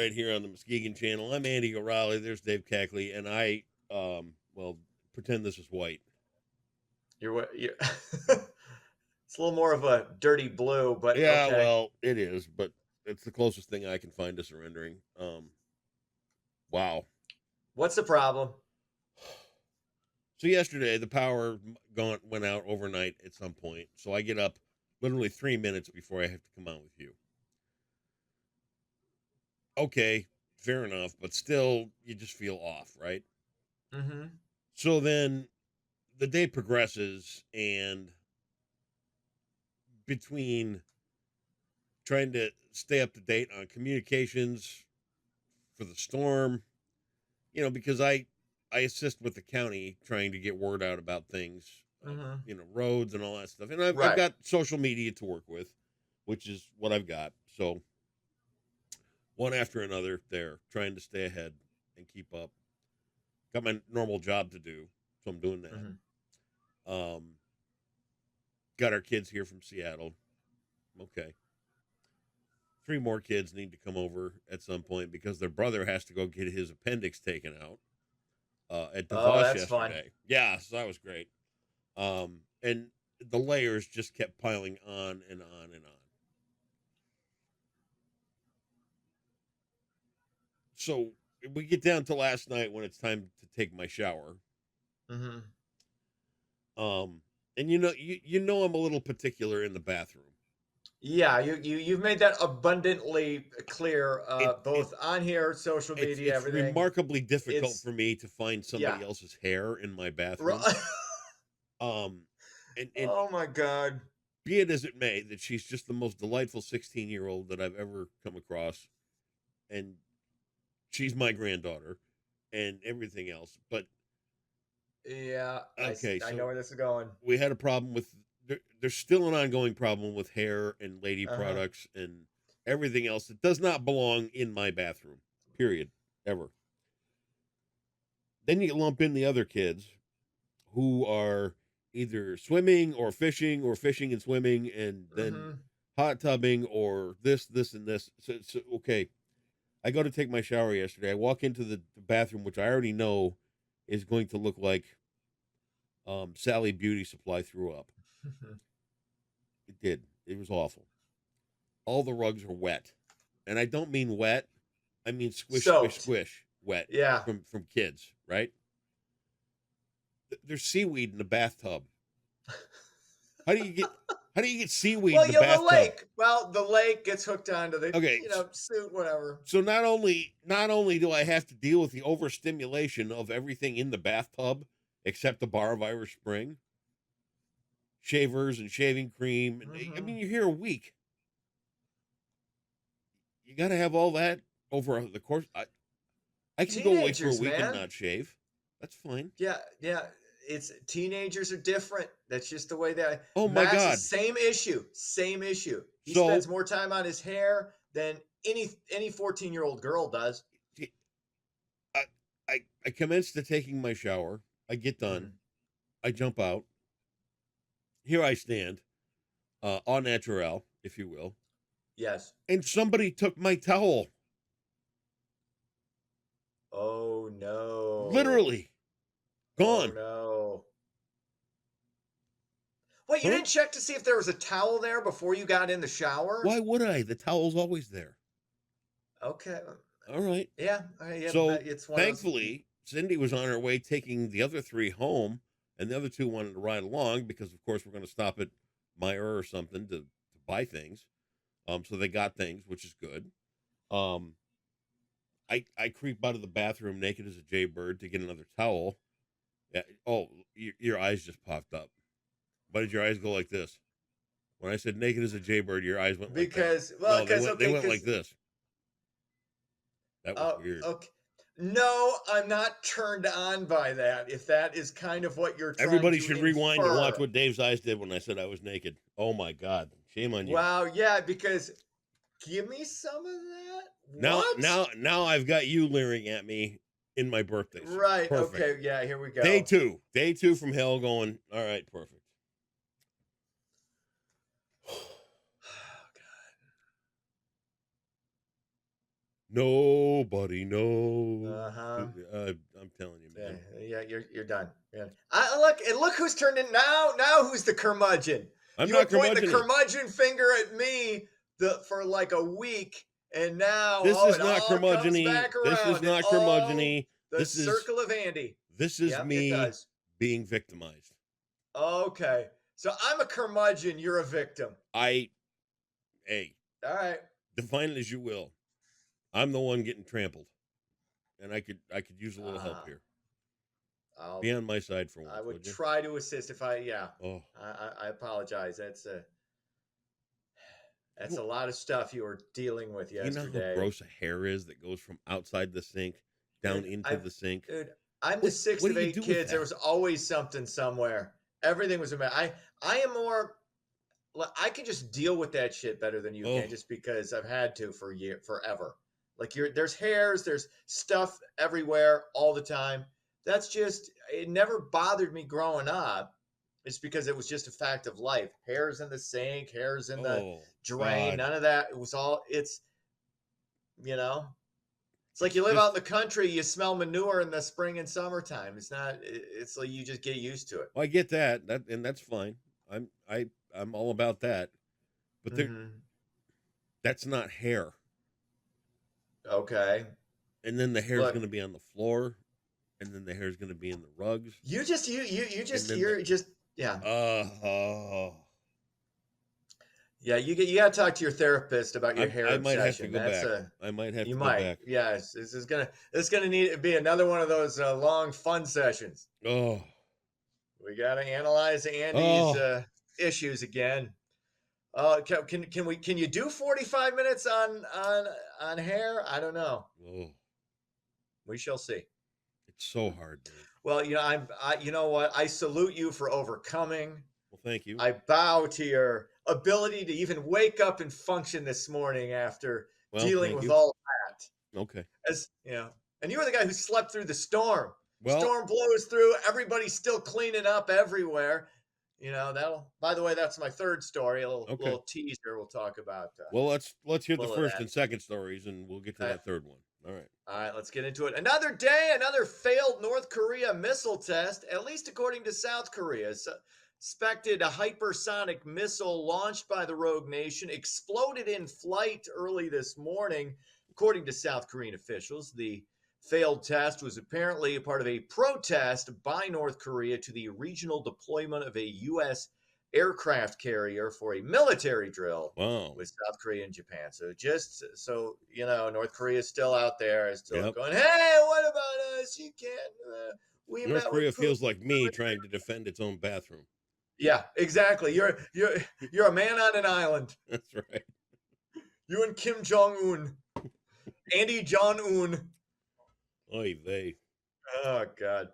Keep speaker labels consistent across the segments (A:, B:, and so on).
A: right here on the Muskegon channel. I'm Andy O'Reilly. There's Dave Cackley, and I, well, pretend this is white.
B: You're what? It's a little more of a dirty blue, but
A: Yeah,
B: okay.
A: well, it is, but it's the closest thing I can find to surrendering. Wow.
B: What's the problem?
A: So yesterday, the power went out overnight at some point. So I get up literally 3 minutes before I have to come out with you. Okay, fair enough, but still, you just feel off, right?
B: Mm-hmm.
A: So then the day progresses, and between trying to stay up to date on communications for the storm, because I assist with the county trying to get word out about things,
B: Mm-hmm.
A: roads and all that stuff, and I've
B: Right.
A: got social media to work with, which is what I've got. So one after another, there trying to stay ahead and keep up. Got my normal job to do, so I'm doing
B: Mm-hmm.
A: that. Got our kids here from Seattle. Okay. Three more kids need to come over at some point because their brother has to go get his appendix taken out at
B: Oh,
A: DeVos
B: that's fun.
A: yesterday. Yeah, so that was great. And the layers just kept piling on and on and on. So we get down to last night when it's time to take my shower.
B: Mm-hmm.
A: Um, and you know I'm a little particular in the bathroom.
B: Yeah, you've made that abundantly clear,
A: It it
B: both on here, social media,
A: it's
B: everything.
A: remarkably difficult
B: It's
A: for me to find
B: yeah.
A: somebody else's hair in my bathroom.
B: Right.
A: Um, and
B: Oh my God.
A: be it as it may, that she's just the most delightful 16-year-old that I've ever come across, and she's my granddaughter, and everything else. But
B: Yeah,
A: okay,
B: I know
A: so
B: where this is going.
A: we had a problem with there's still an ongoing problem with hair and lady
B: Uh-huh.
A: products and everything else that does not belong in my bathroom. Period. Ever. Then you lump in the other kids who are either swimming or fishing and swimming, and then
B: Mm-hmm.
A: hot tubbing or this and this. So okay, I go to take my shower yesterday. I walk into the bathroom, which I already know is going to look like Sally Beauty Supply threw up. It did. It was awful. All the rugs are wet, and I don't mean wet. I mean squish, squish,
B: Soaked.
A: squish, wet
B: Yeah.
A: from kids. Right? There's seaweed in the bathtub. How do you get how do you get seaweed
B: Well,
A: in the
B: you have the
A: bathtub?
B: lake. Well, the lake gets hooked onto the,
A: Okay,
B: suit, whatever.
A: so not only do I have to deal with the overstimulation of everything in the bathtub except the bar of Irish Spring, shavers and shaving cream, and I
B: Mm-hmm.
A: mean you're here a week. You got to have all that over the course. I can go away for a
B: Teenagers,
A: week and
B: man.
A: not shave. That's fine.
B: Yeah, yeah. It's teenagers are different. That's just the way that
A: Oh my
B: Max is
A: god.
B: same issue. Same issue. He
A: So
B: spends more time on his hair than any 14-year-old girl does.
A: I I commence to taking my shower. I get done.
B: Mhm.
A: I jump out. Here I stand, au naturel, if you will,
B: Yes.
A: and somebody took my towel.
B: Oh no.
A: Literally
B: Oh
A: gone.
B: no. Wait, you
A: Huh?
B: didn't check to see if there was a towel there before you got in the shower?
A: Why would I? The towel's always there.
B: Okay.
A: All right.
B: Yeah. Yeah.
A: So
B: It's one of those.
A: thankfully, Cindy was on her way taking the other three home, and the other two wanted to ride along because, of course, we're going to stop at Meyer or something to buy things. So they got things, which is good. Um, I creep out of the bathroom naked as a jaybird to get another towel. Yeah. Oh, your eyes just popped up. Why did your eyes go like this? When I said naked as a jaybird, your eyes went like that.
B: Because, well,
A: No, they
B: because,
A: went they
B: okay,
A: went
B: because,
A: like this. That was weird.
B: okay. No, I'm not turned on by that. If that is kind of what you're trying
A: Everybody
B: to
A: should rewind and watch
B: infer.
A: what Dave's eyes did when I said I was naked. Oh my God. Shame on you.
B: Wow, yeah, because give me some of that.
A: Now,
B: What?
A: now, now I've got you leering at me in my birthday suit.
B: Right.
A: Perfect.
B: Okay. Yeah. Here we
A: Day
B: go.
A: two. Day two from hell going, all right, perfect. Nobody knows.
B: Uh-huh.
A: I'm telling you, man.
B: Yeah, you're done. Yeah. Look who's turned in now. Now who's the curmudgeon?
A: I'm
B: You were
A: not
B: pointing the
A: curmudgeon-y.
B: curmudgeon finger at me for like a week, and now
A: This is
B: it
A: not
B: all comes
A: curmudgeon-y.
B: back
A: This is
B: around.
A: not curmudgeon-y.
B: The
A: This is
B: circle of Andy. Yep, it
A: me
B: does.
A: being victimized.
B: Okay, so I'm a curmudgeon. You're a victim.
A: Hey,
B: All right.
A: define it as you will. I'm the one getting trampled, and I could use a little help here.
B: I'll,
A: Be on my side for
B: I
A: once,
B: would
A: you?
B: try to assist if I. Yeah.
A: Oh,
B: I apologize. That's a lot of stuff you were dealing with
A: you know how
B: yesterday.
A: gross a hair is that goes from outside the sink down into the sink?
B: Dude, I'm the sixth
A: what
B: of
A: do you
B: 8
A: do with
B: kids. There
A: that?
B: was always something somewhere. Everything was a mess. I am more. I can just deal with that shit better than you
A: Oh,
B: can, just because I've had to forever. Like there's hairs, there's stuff everywhere all the time. That's just it. Never bothered me growing up. It's because it was just a fact of life. Hairs in the sink, hairs in the
A: oh,
B: drain.
A: God.
B: None of that. It was all. You know. It's like
A: It's
B: you live out in
A: just,
B: the country, you smell manure in the spring and summertime. It's not. It's like you just get used to it.
A: I get that, and that's fine. I'm all about that, but
B: Hmm.
A: that's not hair.
B: Okay.
A: And then the hair's going
B: Look,
A: to be on the floor, and then the hair's going to be in the rugs,
B: you just you
A: and
B: just
A: then
B: you're just yeah.
A: oh,
B: Yeah, you got to talk to your therapist about your hair
A: I might have to
B: obsession.
A: go
B: That's
A: back.
B: a
A: I might have
B: you
A: to go
B: might.
A: back.
B: Yes, this is gonna need to be another one of those long fun sessions.
A: Oh,
B: We got to analyze Andy's
A: oh,
B: issues again. Can you do 45 minutes on hair? I don't know.
A: oh,
B: We shall see.
A: it's so hard, man.
B: Well, you know what? I salute you for overcoming.
A: Well, thank you.
B: I bow to your ability to even wake up and function this morning after
A: Well,
B: dealing
A: thank
B: with
A: you.
B: all
A: Okay.
B: as you know. And you were the guy who slept through the storm.
A: Well,
B: Storm blows through, everybody's still cleaning up everywhere. By the way, that's my third story, a
A: okay.
B: little teaser we'll talk about.
A: Well, let's hear the
B: little of
A: first
B: that.
A: and second stories, and we'll get to
B: Uh,
A: that third one. All right.
B: All right, let's get into it. Another day, another failed North Korea missile test, at least according to South Korea. Suspected a hypersonic missile launched by the rogue nation exploded in flight early this morning, according to South Korean officials. The failed test was apparently a part of a protest by North Korea to the regional deployment of a U.S. aircraft carrier for a military drill
A: Wow.
B: with South Korea and Japan. So just so you know, North Korea is still out there, still
A: Yep.
B: going, "Hey, what about us? You can't." We
A: North
B: met
A: Korea
B: with
A: feels like me trying to defend its own bathroom.
B: Yeah, exactly. You're a man on an island.
A: That's right.
B: You and Kim Jong Un, Andy Jong Un.
A: Oy vey.
B: Oh God.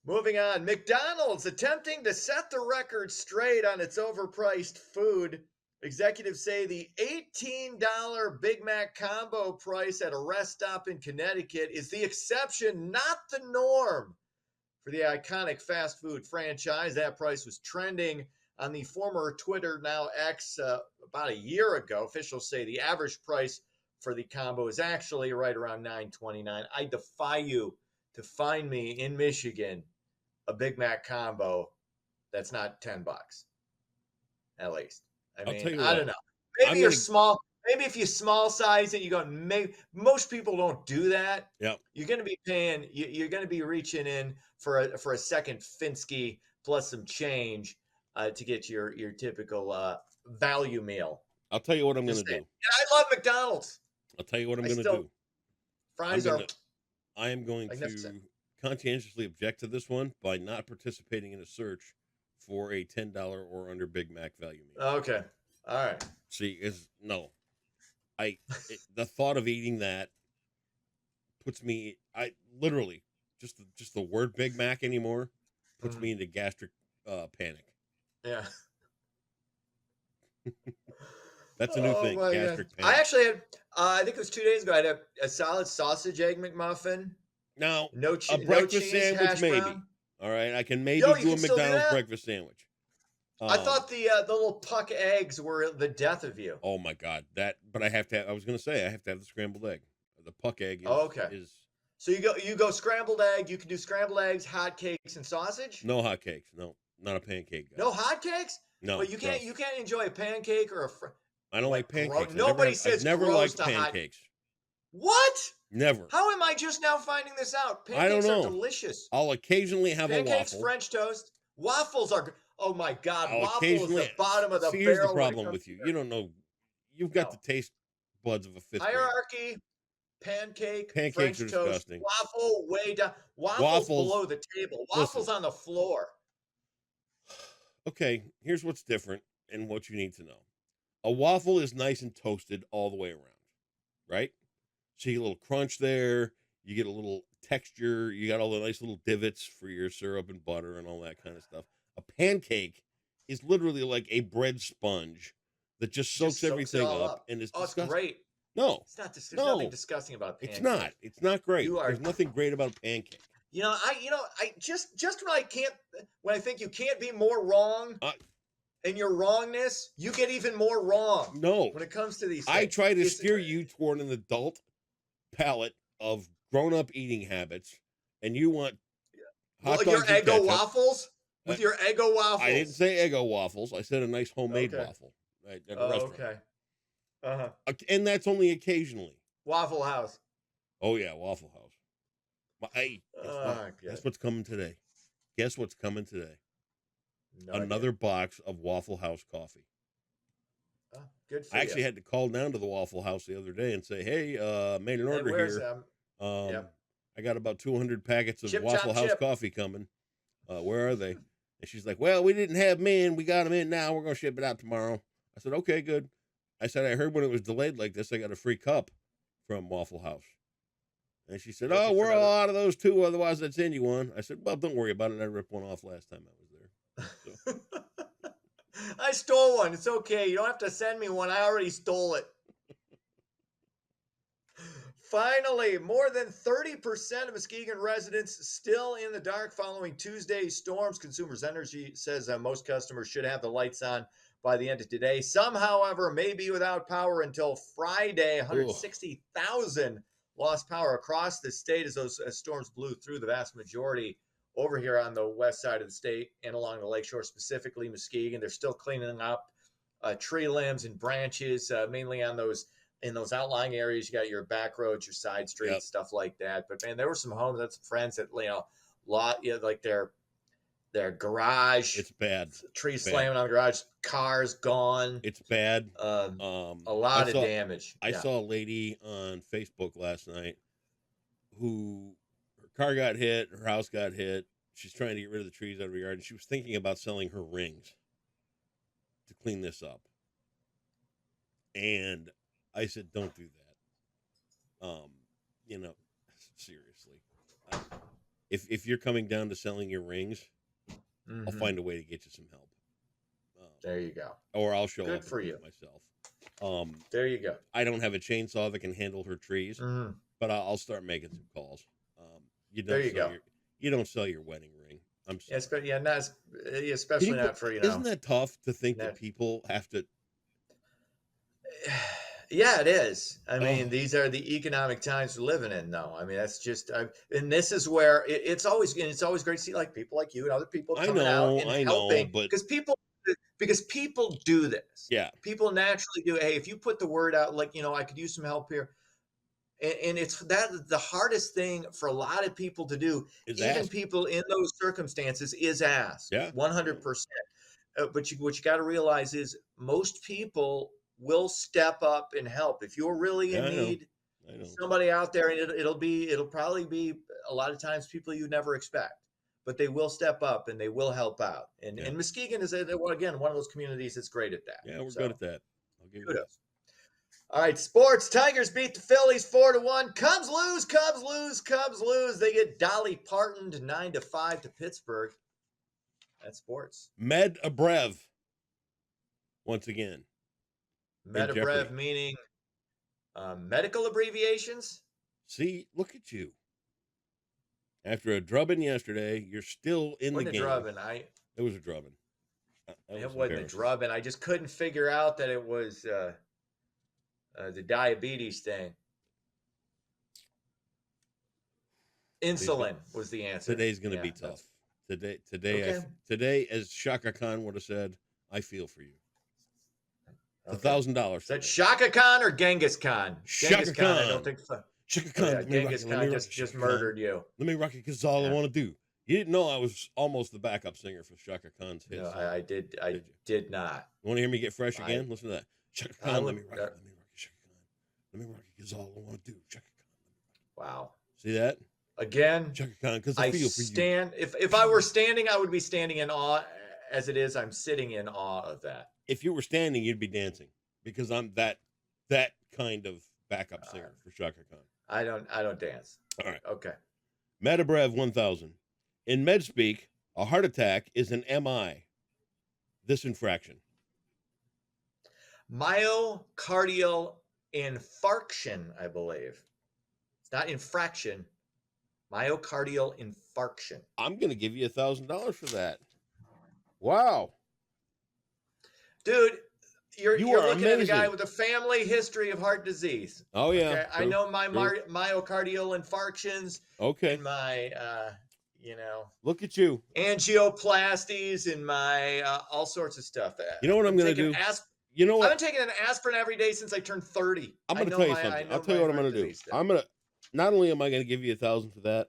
B: Moving on, McDonald's attempting to set the record straight on its overpriced food. Executives say the $18 Big Mac combo price at a rest stop in Connecticut is the exception, not the norm. For the iconic fast food franchise, that price was trending on the former Twitter, now X, about a year ago. Officials say the average price for the combo is actually right around $9.29. I defy you to find me in Michigan a Big Mac combo that's not $10 at least. I
A: I'll tell
B: mean,
A: you
B: I don't
A: what.
B: know. Maybe you're
A: gonna-
B: small. Maybe if you small size it, you go. Maybe most people don't do that.
A: Yep.
B: You're going to be paying. You're going to be reaching in for a second Finsky plus some change to get your typical value meal.
A: I'll tell you what I'm
B: Just
A: gonna
B: saying.
A: do.
B: And I love McDonald's.
A: I'll tell you what I'm
B: I
A: gonna
B: still-
A: do.
B: Fries
A: I am going
B: magnificent.
A: to conscientiously object to this one by not participating in a search for a $10 or under Big Mac value meal.
B: Okay. All right.
A: See, the thought of eating that puts me. I literally just the word Big Mac anymore puts me into gastric panic.
B: Yeah.
A: That's a new thing,
B: my
A: gastric
B: God. I
A: panic.
B: actually had. I think it was 2 days ago. I had a solid sausage egg McMuffin.
A: Now,
B: No
A: a
B: cheese.
A: breakfast
B: no cheese,
A: sandwich,
B: hash
A: maybe.
B: brown.
A: All right, I can maybe
B: Yo, you
A: do a
B: can still do
A: McDonald's
B: that?
A: breakfast sandwich.
B: I thought the little puck eggs were the death of you.
A: Oh my God, but I have to. I was going to say I have to have the scrambled egg. The puck egg is
B: Oh, okay.
A: is
B: So you go scrambled egg. You can do scrambled eggs, hot cakes, and sausage.
A: no hotcakes. No, not a pancake guy.
B: No hot cakes.
A: No,
B: But you can't
A: gross.
B: you can't enjoy a pancake or
A: I don't like
B: like gross.
A: pancakes.
B: Nobody
A: I've
B: says
A: never
B: gross
A: liked
B: to hot.
A: pancakes.
B: What?
A: Never.
B: How am I just now finding this out?
A: I don't
B: Pancakes are
A: know.
B: delicious.
A: I'll occasionally have a
B: Pancakes,
A: waffle.
B: French toast, waffles are. Oh my God,
A: I'll
B: waffle is
A: occasionally
B: the bottom of the
A: see. Here's the
B: barrel when it
A: problem
B: comes
A: with
B: to
A: you.
B: their-
A: You don't know. You've got
B: No
A: the taste buds of a fifth grader.
B: hierarchy. Pancake,
A: Pancakes are
B: French toast,
A: disgusting.
B: waffle way down. Waffles
A: Waffles.
B: below the table.
A: Listen.
B: Waffles on the floor.
A: Okay, here's what's different and what you need to know. A waffle is nice and toasted all the way around, right? So you get a little crunch there, you get a little texture, you got all the nice little divots for your syrup and butter and all that kind of stuff. A pancake is literally like a bread sponge that just soaks
B: soaks it
A: everything
B: all
A: up
B: up.
A: and is
B: Oh, it's
A: disgusting.
B: great.
A: No,
B: It's not. There's
A: No.
B: nothing disgusting about pancakes.
A: it's not. It's not great.
B: You are-
A: There's nothing great about a pancake.
B: I just when I think you can't be more wrong in your wrongness, you get even more wrong
A: No.
B: when it comes to these
A: I
B: things.
A: try to
B: It's-
A: steer you toward an adult palate of grown-up eating habits, and you want hot
B: Well, your
A: dogs and
B: Eggo
A: ketchup.
B: waffles with your Eggo waffles.
A: I didn't say Eggo waffles. I said a nice homemade
B: Okay.
A: waffle at a
B: Oh,
A: restaurant.
B: okay. Uh-huh.
A: And that's only occasionally.
B: Waffle House.
A: Oh yeah, Waffle House. Hey, guess
B: Oh,
A: what? Guess
B: good.
A: what's coming today? Guess what's coming today?
B: No idea.
A: Another box of Waffle House coffee.
B: Oh, good for
A: I actually
B: you.
A: had to call down to the Waffle House the other day and say, "Hey, made an
B: Hey,
A: order
B: where's
A: here.
B: them? Yep.
A: I got about 200 packets of
B: Chip,
A: Waffle
B: chop,
A: House
B: chip.
A: coffee coming. Where are they?" And she's like, "Well, we didn't have them in. We got them in now. We're going to ship it out tomorrow." I said, "Okay, good." I said, "I heard when it was delayed like this, I got a free cup from Waffle House." And she said,
B: Looking
A: "Oh,
B: for
A: we're all
B: another-
A: out of those two. Otherwise, I'd send you one." I said, "Well, don't worry about it. I ripped one off last time I was there."
B: I stole one. It's okay. You don't have to send me one. I already stole it. Finally, more than 30% of Muskegon residents still in the dark following Tuesday's storms. Consumers Energy says most customers should have the lights on by the end of today. Some, however, may be without power until Friday. 160,000 lost power across the state as those storms blew through the vast majority over here on the west side of the state and along the lakeshore, specifically Muskegon. They're still cleaning up tree limbs and branches, mainly on those in those outlying areas. You got your back roads, your side streets,
A: Yep.
B: stuff like that. But man, there were some homes, that's friends that like their garage,
A: It's bad.
B: trees
A: bad.
B: slamming on the garage, cars gone.
A: It's bad.
B: A lot
A: I
B: of
A: saw-
B: damage.
A: I
B: Yeah.
A: saw a lady on Facebook last night who her car got hit, her house got hit. She's trying to get rid of the trees out of her yard, and she was thinking about selling her rings to clean this up. And I said, "Don't do that." Seriously. If you're coming down to selling your rings, I'll
B: Mhm.
A: find a way to get you some help.
B: There you go.
A: Or I'll show
B: Good
A: up and
B: for
A: do
B: you.
A: it myself.
B: There you go.
A: I don't have a chainsaw that can handle her trees,
B: Mhm.
A: but I'll start making some calls. You don't
B: There you
A: sell
B: go.
A: you don't sell your wedding ring. I'm sorry.
B: Yes, but yeah, not as- especially
A: People-
B: not for
A: Isn't that tough to think that
B: That-
A: people have to?
B: Yeah, it is. I mean,
A: Oh.
B: these are the economic times we're living in, though. I mean, that's just, and this is where it's always great to see like people like you and other people
A: I
B: coming
A: know,
B: out and
A: I know,
B: helping
A: but-
B: because people do this.
A: Yeah,
B: People naturally do. Hey, if you put the word out, like I could use some help here, and it's that the hardest thing for a lot of people to do,
A: is
B: even
A: ask.
B: people in those circumstances, is ask.
A: Yeah.
B: 100%. But what you got to realize is most people will step up and help if you're really in
A: Yeah, I know.
B: need.
A: I know.
B: Somebody out there, and it'll probably be a lot of times people you never expect, but they will step up and they will help out. And
A: Yeah.
B: and Muskegon is again one of those communities that's great at that.
A: Yeah, we're
B: So,
A: good at that. I'll give you that.
B: kudos. All right, sports. Tigers beat the Phillies 4-1. Cubs lose. Cubs lose. Cubs lose. They get Dolly Partoned 9-5 to Pittsburgh. That's sports.
A: Med Abrev. Once again.
B: Medabrev
A: jeopardy.
B: meaning medical abbreviations.
A: See, look at you. After a drubbing yesterday, you're still in the
B: Wasn't a
A: game.
B: drubbing.
A: It was a drubbing. That
B: It
A: was
B: wasn't a
A: embarrassing.
B: drubbing. I just couldn't figure out that it was the diabetes thing. Insulin was the answer.
A: Today's going to be
B: that's-
A: tough.
B: Okay.
A: Today, as Shaka Khan would have said, I feel for you. It's
B: Okay.
A: $1,000.
B: Is that Shaka Khan or Genghis Khan?
A: Shaka
B: Genghis Khan. I
A: Khan.
B: don't think so.
A: Shaka
B: Oh,
A: Khan.
B: yeah,
A: let me rock
B: Genghis
A: it, let
B: Khan
A: me rock it,
B: just
A: Shaka Khan.
B: murdered you.
A: Let me rock it because it's all I
B: Yeah.
A: want to do. You didn't know I was almost the backup singer for Shaka Khan's hits.
B: No, I did. I
A: Did you?
B: did not.
A: You want to hear me get fresh
B: I-
A: again? Listen to that. Shaka
B: I
A: Khan,
B: would-
A: let me rock it, let me rock it, Shaka Khan. Let me rock it because all I want to do. Shaka Khan.
B: Wow.
A: See that?
B: Again,
A: Shaka Khan, because I
B: I
A: feel for you.
B: stand. If I were standing, I would be standing in awe. As it is, I'm sitting in awe of that.
A: If you were standing, you'd be dancing because I'm that kind of backup singer for Shaka Khan.
B: I don't dance.
A: All right.
B: Okay.
A: Medabrev 1000. In med speak, a heart attack is an MI. This infraction.
B: Myocardial infarction, I believe. It's not infraction. Myocardial infarction.
A: I'm going to give you $1,000 for that. Wow.
B: Dude, you're
A: You are
B: looking at a guy
A: amazing.
B: with a family history of heart disease.
A: Oh, yeah.
B: Okay? I
A: True,
B: know my
A: true.
B: myocardial infarctions
A: Okay.
B: and my,
A: Look at you.
B: angioplasties and my all sorts of stuff.
A: You know what I'm going to
B: taking
A: do?
B: I've
A: You know
B: been
A: what?
B: taking an aspirin every day since I turned 30.
A: I'm
B: I
A: going to
B: know
A: tell you
B: my- I
A: something.
B: know
A: I'll tell you
B: my
A: what I'm
B: heart
A: going to do.
B: disease stuff.
A: I'm going to, not only am I going to give you 1,000 for that,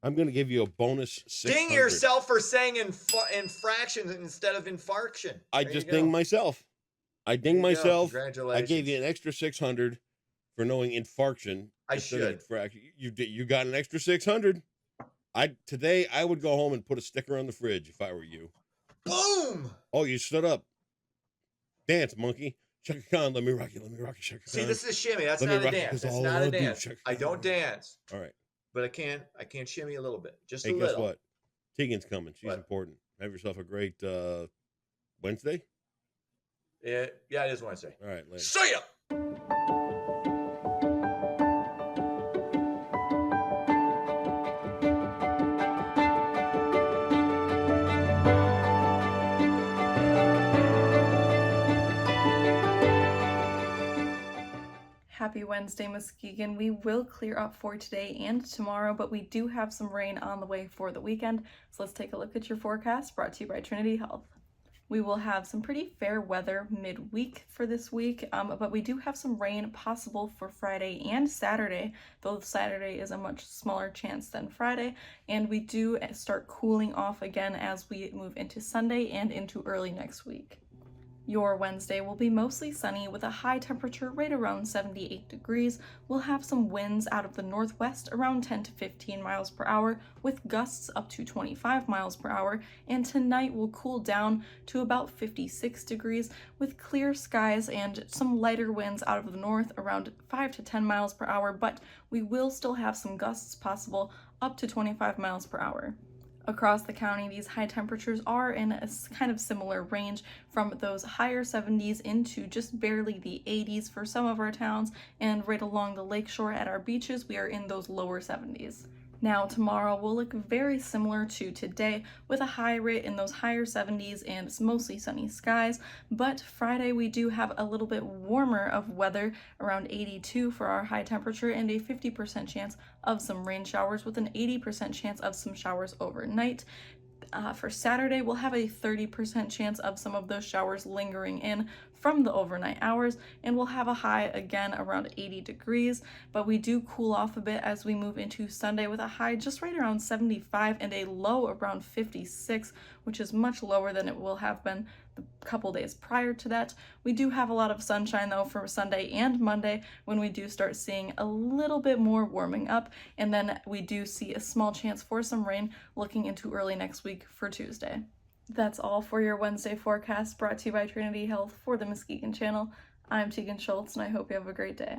A: I'm going to give you a bonus 600.
B: Ding yourself for saying infraction instead of infarction.
A: I
B: There
A: just
B: you go.
A: ding myself. I ding
B: There you go.
A: myself.
B: Congratulations.
A: I gave you an extra 600 for knowing infarction.
B: I
A: instead of
B: should.
A: infraction. You got an extra 600. Today I would go home and put a sticker on the fridge if I were you.
B: Boom.
A: Oh, you stood up. Dance, monkey. Shaka Khan, let me rock you, Shaka Khan.
B: See, this is shimmy. That's
A: Let me
B: not a
A: rock it,
B: dance.
A: 'cause
B: That's
A: all I
B: not a
A: wanna do is
B: dance.
A: Shaka
B: I
A: Khan.
B: don't dance,
A: All right.
B: but I can shimmy a little bit, just
A: Hey,
B: a
A: guess
B: little.
A: what? Tegan's coming. She's
B: What?
A: important. Have yourself a great Wednesday.
B: Yeah, it is Wednesday.
A: All right, later.
B: See ya.
C: Happy Wednesday, Muskegon. We will clear up for today and tomorrow, but we do have some rain on the way for the weekend. So let's take a look at your forecast brought to you by Trinity Health. We will have some pretty fair weather midweek for this week, but we do have some rain possible for Friday and Saturday, though Saturday is a much smaller chance than Friday, and we do start cooling off again as we move into Sunday and into early next week. Your Wednesday will be mostly sunny with a high temperature right around 78 degrees. We'll have some winds out of the northwest around 10 to 15 miles per hour with gusts up to 25 miles per hour. And tonight will cool down to about 56 degrees with clear skies and some lighter winds out of the north around 5 to 10 miles per hour, but we will still have some gusts possible up to 25 miles per hour. Across the county, these high temperatures are in a kind of similar range from those higher 70s into just barely the 80s for some of our towns, and right along the lakeshore at our beaches, we are in those lower 70s. Now, tomorrow will look very similar to today with a high rate in those higher 70s and it's mostly sunny skies, but Friday we do have a little bit warmer of weather, around 82 for our high temperature and a 50% chance of some rain showers with an 80% chance of some showers overnight. For Saturday, we'll have a 30% chance of some of those showers lingering in from the overnight hours, and we'll have a high again around 80 degrees, but we do cool off a bit as we move into Sunday with a high just right around 75 and a low around 56, which is much lower than it will have been the couple days prior to that. We do have a lot of sunshine though for Sunday and Monday when we do start seeing a little bit more warming up, and then we do see a small chance for some rain looking into early next week for Tuesday. That's all for your Wednesday forecast brought to you by Trinity Health for the Muskegon Channel. I'm Tegan Schultz and I hope you have a great day.